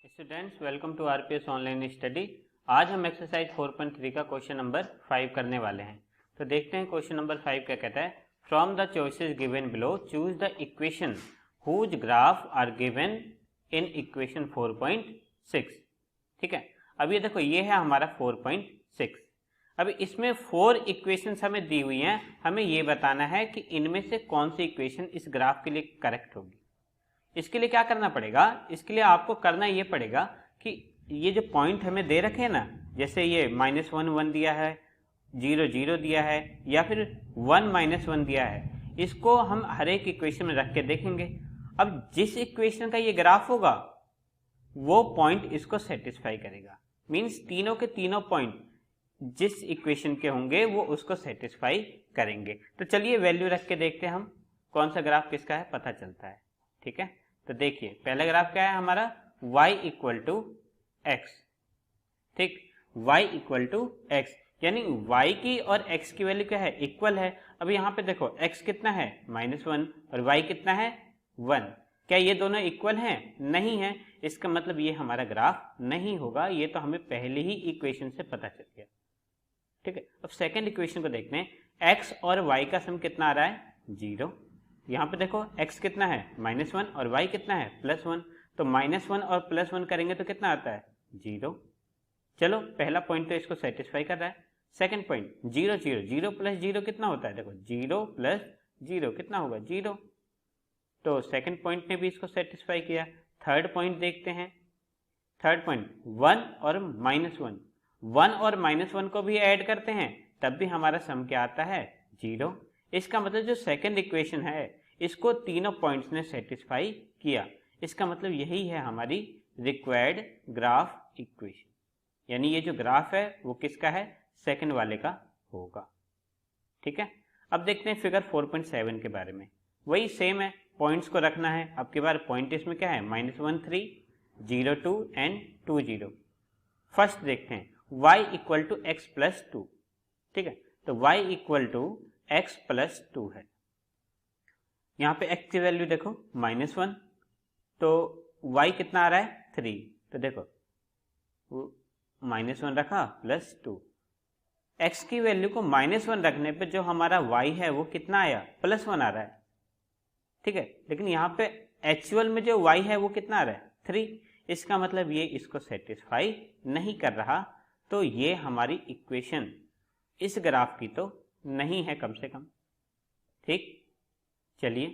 Students welcome to RPS online study. आज हम exercise 4.3 का क्वेश्चन नंबर 5 करने वाले हैं। तो देखते हैं क्वेश्चन नंबर 5 क्या कहता है। From the choices given below choose the equation whose graph are given in equation 4.6। ठीक है, अब ये देखो ये है हमारा 4.6। अभी इसमें 4 इक्वेशंस हमें दी हुई हैं, हमें ये बताना है कि इनमें से कौन सी इक्वेशन इस ग्राफ के लिए करेक्ट होगी। इसके लिए क्या करना पड़ेगा, इसके लिए आपको करना ये पड़ेगा कि ये जो पॉइंट हमें दे रखे हैं ना, जैसे ये -1 1 दिया है, 0 0 दिया है, या फिर 1 -1 दिया है, इसको हम हर एक इक्वेशन में रख के देखेंगे। अब जिस इक्वेशन का ये ग्राफ होगा वो पॉइंट इसको सेटिस्फाई करेगा। मीन्स तीनों के तीनों पॉइंट जिस इक्वेशन के होंगे वो उसको सेटिस्फाई करेंगे। तो चलिए वैल्यू रख के देखते हैं हम कौन सा ग्राफ किसका है, पता चलता है। ठीक है, तो देखिए पहला ग्राफ क्या है हमारा, y इक्वल टू एक्स। ठीक, y इक्वल टू एक्स यानी y की और x की वैल्यू क्या है, इक्वल है। अब यहाँ पे देखो x कितना है -1 और y कितना है 1। क्या ये दोनों इक्वल हैं? नहीं है। इसका मतलब ये हमारा ग्राफ नहीं होगा। ये तो हमें पहले ही इक्वेशन से पता चल गया। ठीक है, अब सेकेंड इक्वेशन को देखते हैं। x और y का सम कितना आ रहा है, 0। यहाँ पे देखो x कितना है -1 और y कितना है +1। तो -1 और +1 करेंगे तो कितना आता है 0। चलो पहला पॉइंट तो इसको सेटिस्फाई कर रहा है। सेकंड पॉइंट 0 0 0 + 0 कितना होता है, देखो 0 + 0 कितना होगा 0। तो सेकंड पॉइंट ने भी इसको सेटिस्फाई किया। थर्ड पॉइंट देखते हैं। थर्ड पॉइंट 1 और -1, 1 और -1 को भी ऐड करते हैं तब भी हमारा सम क्या आता है 0। इसका मतलब जो सेकंड इक्वेशन है इसको तीनों पॉइंट्स ने सेटिस्फाई किया। इसका मतलब यही है हमारी रिक्वायर्ड ग्राफ इक्वेशन, यानी ये जो ग्राफ है वो किसका है, सेकंड वाले का होगा। ठीक है, अब देखते हैं फिगर 4.7 के बारे में। वही सेम है, पॉइंट्स को रखना है। अब की बार पॉइंट इसमें क्या है, -1 3 0 2 एंड 2 0। फर्स्ट देखते हैं y equal to x plus 2। ठीक है, तो y equal to x plus 2 है। यहाँ पे x की वैल्यू देखो -1, तो y कितना आ रहा है 3। तो देखो -1 रखा +2। x की वैल्यू को -1 रखने पे जो हमारा y है वो कितना आया, +1 आ रहा है। ठीक है, लेकिन यहाँ पे एक्चुअल में जो y है वो कितना आ रहा है 3। इसका मतलब ये इसको सेटिस्फाई नहीं कर रहा। तो ये हमारी इक्वेशन इस ग्राफ की तो नहीं है कम से कम। ठीक, चलिए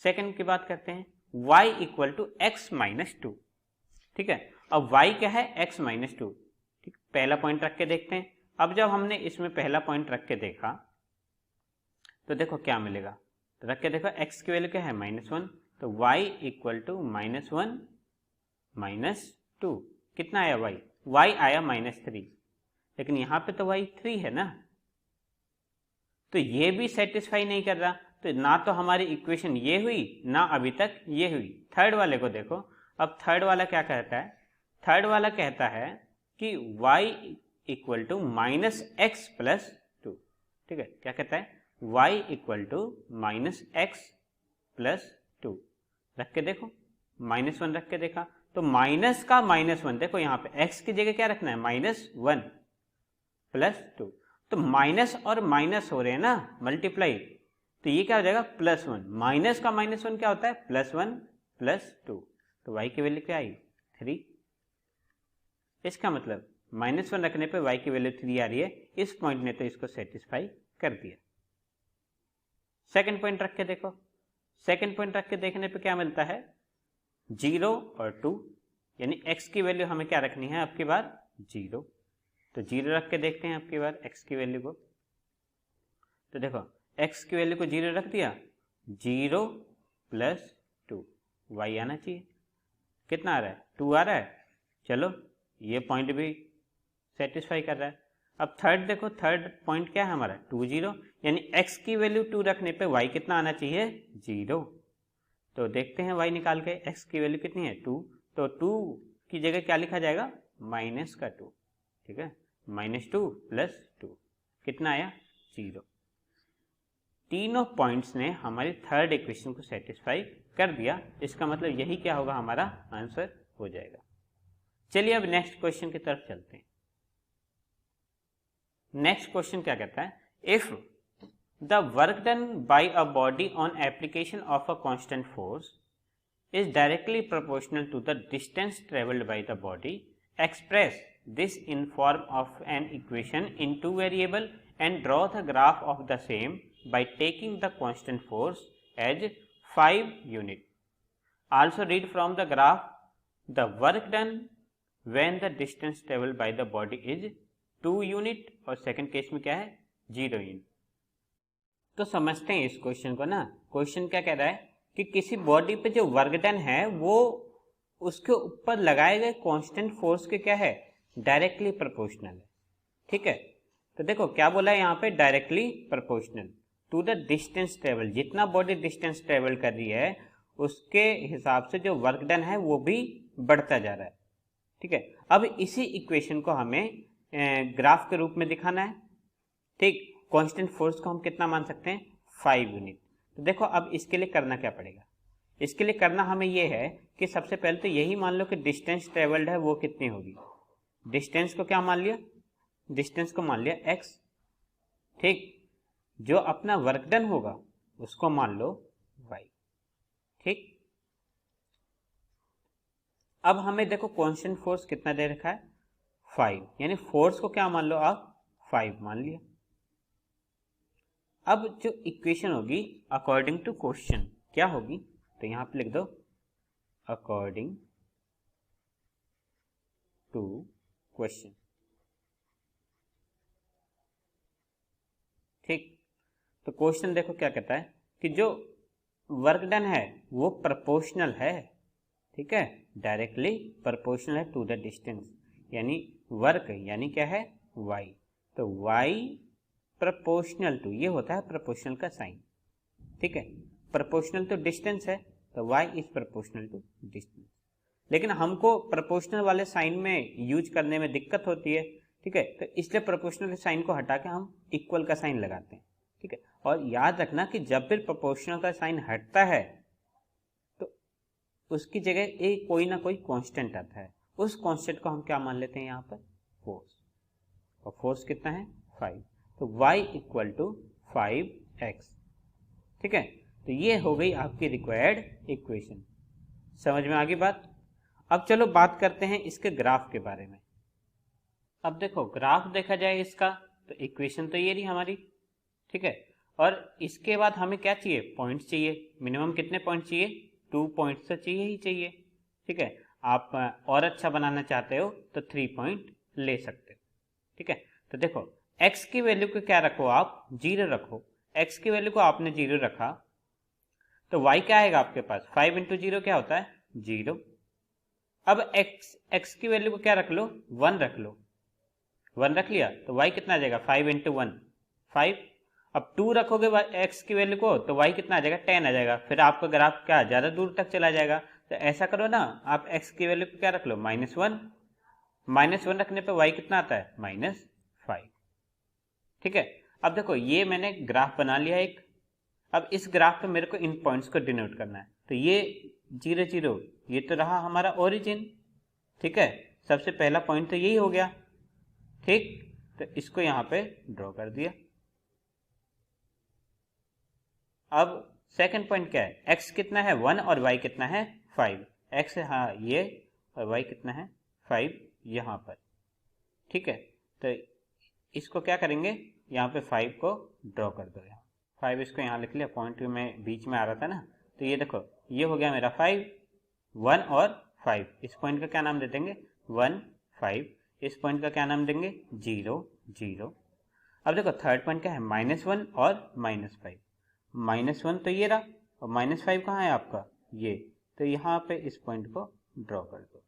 सेकंड की बात करते हैं। y equal to x -2। ठीक है, अब y क्या है, x -2। ठीक, पहला पॉइंट रख के देखते हैं। अब जब हमने इसमें पहला पॉइंट रख के देखा तो देखो क्या मिलेगा। तो रख के देखो x की वैल्यू क्या है -1, तो y इक्वल टू -1 -2 कितना आया y आया -3। लेकिन यहाँ पे तो y 3 है ना, तो ये भी सेटिस्फाई नहीं कर रहा। तो ना तो हमारी इक्वेशन ये हुई, ना अभी तक ये हुई। थर्ड वाले को देखो। अब थर्ड वाला क्या कहता है, थर्ड वाला कहता है कि y equal to -x plus 2। ठीक है, क्या कहता है, y equal to -x plus 2। रख के देखो, -1 रख के देखा तो माइनस का -1, देखो यहाँ पे x की जगह क्या रखना है, -1 प्लस 2। तो माइनस और माइनस हो रहे हैं ना, मल्टीप्लाई, तो ये क्या हो जाएगा +1। माइनस का -1 क्या होता है, +1 प्लस 2। तो y की वैल्यू क्या आई 3। इसका मतलब -1 रखने पे y की वैल्यू 3 आ रही है। इस पॉइंट ने तो इसको सेटिस्फाई कर दिया। सेकंड पॉइंट रख के देखो। सेकंड पॉइंट रख के देखने पे क्या मिलता है, 0 और 2, यानी x की वैल्यू हमें क्या रखनी है अब की बार 0। तो 0 रख के देखते हैं अब की बार x की वैल्यू को। तो देखो x की वैल्यू को 0 रख दिया, 0 + 2 y आना चाहिए। कितना आ रहा है, 2 आ रहा है। चलो ये पॉइंट भी सेटिस्फाई कर रहा है। अब थर्ड देखो, थर्ड पॉइंट क्या है हमारा 2 0, यानी x की वैल्यू 2 रखने पे y कितना आना चाहिए 0। तो देखते हैं y निकाल के, x की वैल्यू कितनी है 2, तो 2 की जगह क्या लिखा जाएगा, -2। ठीक है, -2 + 2 कितना आया 0। तीनों पॉइंट्स ने हमारी थर्ड इक्वेशन को सेटिस्फाई कर दिया। इसका मतलब यही क्या होगा, हमारा आंसर हो जाएगा। चलिए अब नेक्स्ट क्वेश्चन की तरफ चलते हैं। नेक्स्ट क्वेश्चन क्या कहता है, if the work done by a body on application of a constant force is directly proportional to the distance traveled by the body, express this in form of an equation in two variable and draw the graph of the same by taking the constant force as 5 unit. Also read from the graph the work done when the distance traveled by the body is 2 unit और second case में क्या है 0 unit. तो समझते हैं इस question को ना। क्वेश्चन क्या कह रहा है कि किसी बॉडी पे जो वर्क डन है वो उसके ऊपर लगाए गए कांस्टेंट फोर्स के क्या है डायरेक्टली प्रोपोर्शनल है। ठीक है, तो देखो क्या बोला है यहाँ पे, directly proportional to the distance travel. जितना बॉडी डिस्टेंस ट्रेवल कर रही है उसके हिसाब से जो वर्क डन है वो भी बढ़ता जा रहा है। ठीक है, अब इसी इक्वेशन को हमें ग्राफ के रूप में दिखाना है। ठीक, कांस्टेंट फोर्स को हम कितना मान सकते हैं 5 यूनिट। तो देखो अब इसके लिए करना क्या पड़ेगा, इसके लिए करना हमें ये है कि सबसे पहले तो यही मान लो कि डिस्टेंस ट्रेवल्ड है वो कितनी होगी। डिस्टेंस को क्या मान लिया, डिस्टेंस को मान लिया x। ठीक, जो अपना वर्क डन होगा उसको मान लो y। ठीक, अब हमें देखो कांस्टेंट फोर्स कितना दे रखा है 5, यानी फोर्स को क्या मान लो आप 5 मान लिया। अब जो इक्वेशन होगी अकॉर्डिंग टू क्वेश्चन क्या होगी, तो यहां पे लिख दो अकॉर्डिंग टू क्वेश्चन। ठीक, तो क्वेश्चन देखो क्या कहता है कि जो वर्क डन है वो प्रोपोर्शनल है। ठीक है, डायरेक्टली प्रोपोर्शनल है टू द डिस्टेंस, यानी वर्क यानी क्या है y। तो y प्रोपोर्शनल टू, ये होता है प्रोपोर्शनल का साइन। ठीक है, प्रोपोर्शनल तो डिस्टेंस है तो y is proportional to distance. लेकिन हमको प्रोपोर्शनल वाले साइन में यूज करने में दिक्कत होती है। ठीक है, तो इसलिए प्रोपोर्शनल के साइन को हटा के हम इक्वल का साइन लगाते हैं। ठीक है, और याद रखना कि जब भी प्रोपोर्शनल का साइन हटता है तो उसकी जगह एक कोई ना कोई कांस्टेंट आता है। उस कांस्टेंट को हम क्या मान लेते हैं यहाँ पर फोर्स, और फोर्स कितना है 5। तो y इक्वल टू 5x। ठीक है, तो ये हो गई आपकी रिक्वायर्ड इक्वेशन। समझ में आ गई बात। अब चलो बात करते हैं इसके ग्राफ के बारे में। अब देखो ग्राफ देखा जाए इसका तो इक्वेशन तो ये रही हमारी। ठीक है, और इसके बाद हमें क्या चाहिए, पॉइंट्स चाहिए। मिनिमम कितने पॉइंट चाहिए 2 पॉइंट्स तो चाहिए ही चाहिए। ठीक है, आप और अच्छा बनाना चाहते हो तो 3 पॉइंट ले सकते हो। ठीक है, तो देखो x की वैल्यू को क्या रखो आप 0 रखो। x की वैल्यू को आपने 0 रखा तो y क्या आएगा आपके पास 5 इंटू 0 क्या होता है 0। अब x की वैल्यू को क्या रख लो 1 रख लो, 1 रख लिया तो y कितना आ जाएगा 5 इंटू 1 5। अब 2 रखोगे x की वैल्यू को तो y कितना आ जाएगा 10 आ जाएगा। फिर आपका ग्राफ क्या ज़्यादा दूर तक चला जाएगा। तो ऐसा करो ना, आप x की वैल्यू को क्या रख लो -1, -1 रखने पे y कितना आता है -5। ठीक है, अब देखो ये मैंने ग्राफ बना लिया एक। अब इस ग्राफ पे मेरे को इन पॉइंट्स को डिनोट करना है। तो ये 0 0 ये तो रहा हमारा ओरिजिन। ठीक है, सबसे पहला पॉइंट तो यही हो गया। ठीक, तो इसको यहाँ पे ड्रॉ कर दिया। अब सेकंड पॉइंट क्या है, x कितना है 1 और y कितना है 5। x हाँ ये और y कितना है 5 यहाँ पर। ठीक है, तो इसको क्या करेंगे यहाँ पे 5 को ड्रॉ कर दो। यहाँ 5 इसको यहाँ लिख लिया, पॉइंट में बीच में आ रहा था ना। तो ये देखो ये हो गया मेरा 5 1 और 5। इस पॉइंट का क्या नाम दे देंगे 1 5। इस पॉइंट का क्या नाम देंगे 0 0। अब देखो थर्ड पॉइंट क्या है -1 और -5। -1 तो ये रहा और -5 कहाँ है आपका ये, तो यहाँ पे इस पॉइंट को ड्रॉ कर दो।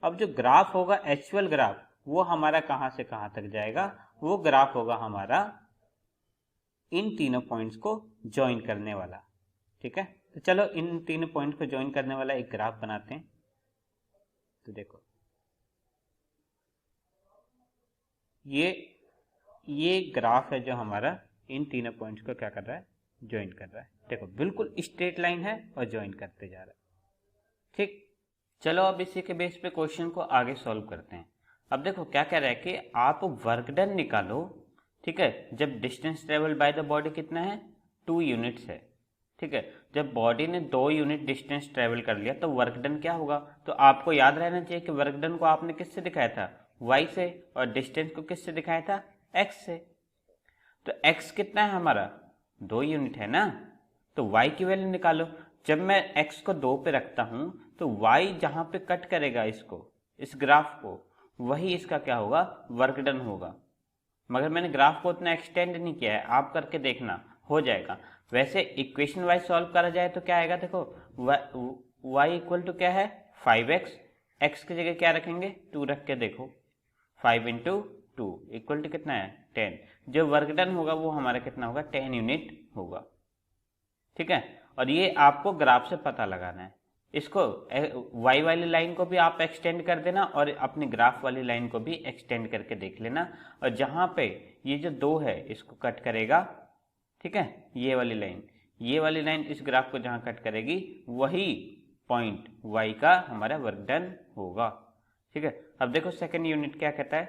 अब जो ग्राफ होगा एक्चुअल ग्राफ वो हमारा कहां से कहां तक जाएगा, वो ग्राफ होगा हमारा इन तीनों पॉइंट्स को ज्वाइन करने वाला। ठीक है, तो चलो इन तीनों पॉइंट को ज्वाइन करने वाला एक ग्राफ बनाते हैं। तो देखो ये ग्राफ है जो हमारा इन तीनों पॉइंट्स को क्या कर रहा है ज्वाइन कर रहा है। देखो बिल्कुल स्ट्रेट लाइन है और ज्वाइन करते जा रहा है। ठीक, चलो अब इसी के बेस पे क्वेश्चन को आगे सॉल्व करते हैं। अब देखो क्या कह रहा है कि आप वर्क डन निकालो, ठीक है, जब distance travel by the body कितना है 2 यूनिट्स है, ठीक है। जब बॉडी ने 2 यूनिट डिस्टेंस ट्रेवल कर लिया तो वर्क डन क्या होगा, तो आपको याद रहना चाहिए कि वर्क डन को आपने किससे दिखाया था, y से, और डिस्टेंस को किससे दिखाया था, x से। तो x कितना है हमारा 2 यूनिट है ना, तो y की वैल्यू निकालो। जब मैं x को 2 पे रखता हूं तो y जहां पे कट करेगा इसको, इस ग्राफ को, वही इसका क्या होगा, वर्क डन होगा। मगर मैंने ग्राफ को उतना एक्सटेंड नहीं किया है, आप करके देखना हो जाएगा। वैसे इक्वेशन वाइज सॉल्व करा जाए तो क्या आएगा, देखो y इक्वल टू क्या है 5x, x की जगह क्या रखेंगे 2 रख के देखो, 5 इंटू 2 इक्वल टू कितना है 10। जो वर्क डन होगा वो हमारा कितना होगा 10 यूनिट होगा, ठीक है। और ये आपको ग्राफ से पता लगाना है। इसको y वाली लाइन को भी आप एक्सटेंड कर देना और अपनी ग्राफ वाली लाइन को भी एक्सटेंड करके देख लेना, और जहां पे ये जो 2 है इसको कट करेगा, ठीक है, ये वाली लाइन इस ग्राफ को जहां कट करेगी वही पॉइंट y का हमारा वर्क डन होगा, ठीक है। अब देखो सेकेंड यूनिट क्या कहता है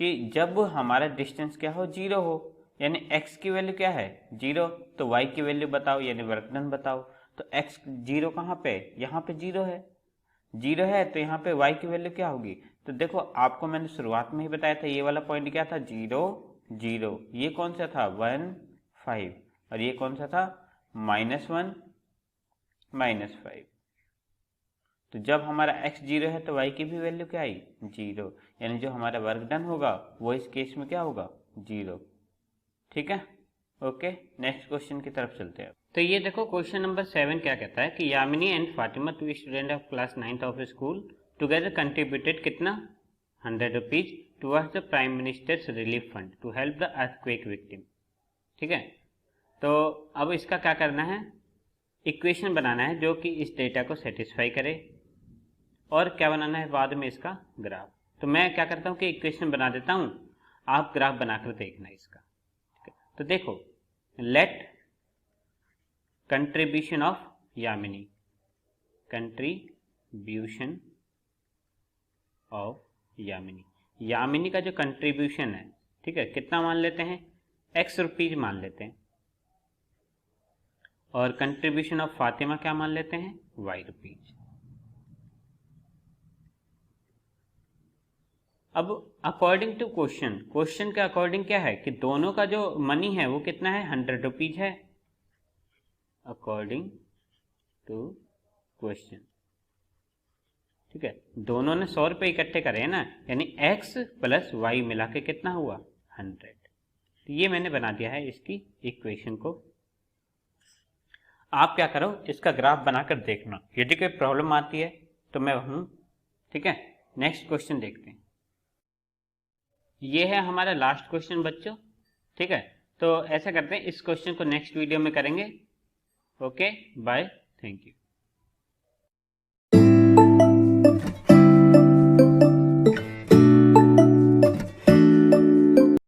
कि जब हमारा डिस्टेंस क्या हो 0 हो, यानी x की वैल्यू क्या है 0, तो y की वैल्यू बताओ यानी वर्क डन बताओ। तो x 0 कहाँ पे, यहाँ पे 0 है, 0 है तो यहाँ पे y की वैल्यू क्या होगी। तो देखो आपको मैंने शुरुआत में ही बताया था ये वाला पॉइंट क्या था 0 0, ये कौन सा था 1 5, और ये कौन सा था -1 -5। तो जब हमारा x 0 है तो y की भी वैल्यू क्या आई 0, यानी जो हमारा वर्क डन होगा वो इस केस में क्या होगा 0, ठीक है। ओके, नेक्स्ट क्वेश्चन की तरफ चलते हैं। तो ये देखो क्वेश्चन नंबर 7 क्या कहता है कि Yamini and Fatima 2 student of class 9th of school together contributed कितना 100 rupees towards the prime minister's relief fund to help the earthquake victim, ठीक है। तो अब इसका क्या करना है, इक्वेशन बनाना है जो कि इस डेटा को सेटिस्फाई करे, और क्या बनाना है बाद में इसका ग्राफ। तो मैं क्या करता हूँ कि इक्वेशन बना देता हूँ, आप ग्राफ बनाकर देखना इसका। तो देखो let contribution of Yamini, contribution of Yamini, Yamini का जो कंट्रीब्यूशन है, ठीक है, कितना मान लेते हैं x रुपीज मान लेते हैं, और कंट्रीब्यूशन ऑफ फातिमा क्या मान लेते हैं y रुपीज। अब अकॉर्डिंग टू क्वेश्चन के अकॉर्डिंग क्या है कि दोनों का जो मनी है वो कितना है 100 रुपीज है, अकॉर्डिंग टू क्वेश्चन, ठीक है। दोनों ने 100 रुपये इकट्ठे करे हैं ना, यानी x प्लस y मिला के कितना हुआ 100। तो ये मैंने बना दिया है इसकी इक्वेशन को। आप क्या करो इसका ग्राफ बनाकर देखना, यदि कोई प्रॉब्लम आती है तो मैं हूं, ठीक है। नेक्स्ट क्वेश्चन देखते हैं। ये है हमारा लास्ट क्वेश्चन बच्चों, ठीक है। तो ऐसा करते हैं इस क्वेश्चन को नेक्स्ट वीडियो में करेंगे। Okay bye, thank you.